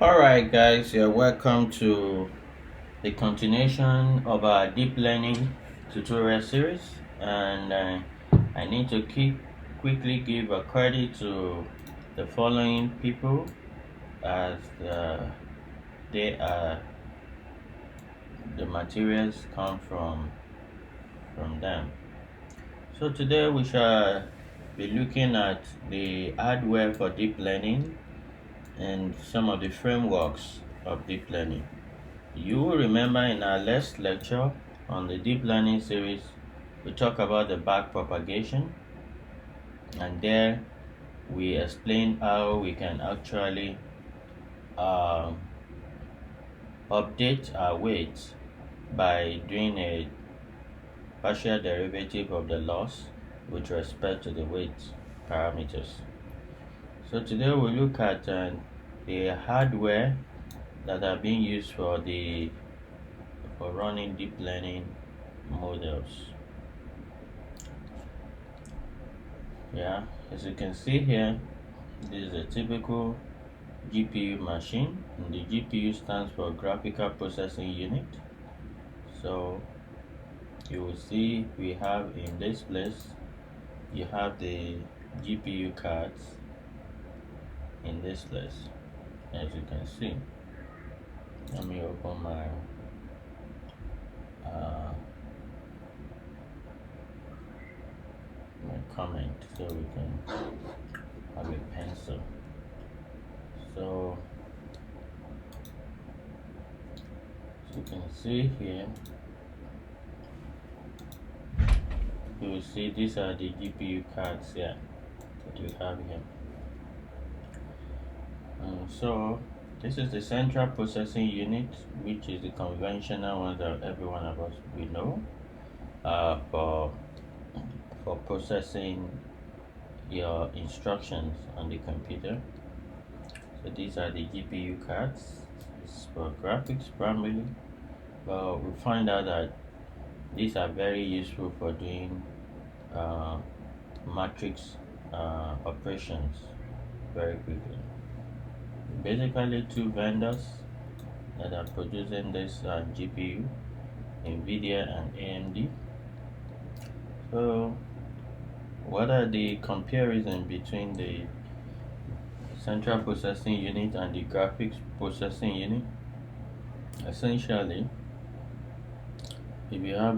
Alright guys, you're welcome to the continuation of our deep learning tutorial series, and I need to quickly give a credit to the following people as they are the materials come from them. So today we shall be looking at the hardware for deep learning and some of the frameworks of deep learning. You will remember in our last lecture on the deep learning series, we talked about the backpropagation, and there we explained how we can actually um, update our weights by doing a partial derivative of the loss with respect to the weight parameters. So today we'll look at the hardware that are being used for running deep learning models. Yeah, as you can see here, this is a typical GPU machine, and the GPU stands for graphical processing unit. So you will see we have in this place, you have the GPU cards in this place, as you can see. Let me open my comment so we can have a pencil. So as you can see here, you will see these are the GPU cards here that we have here. So this is the central processing unit, which is the conventional one that every one of us we know for processing your instructions on the computer. So these are the GPU cards. It's for graphics primarily, but we find out that these are very useful for doing matrix operations very quickly. Basically, two vendors that are producing this GPU, NVIDIA and AMD. So what are the comparison between the central processing unit and the graphics processing unit? Essentially, if you have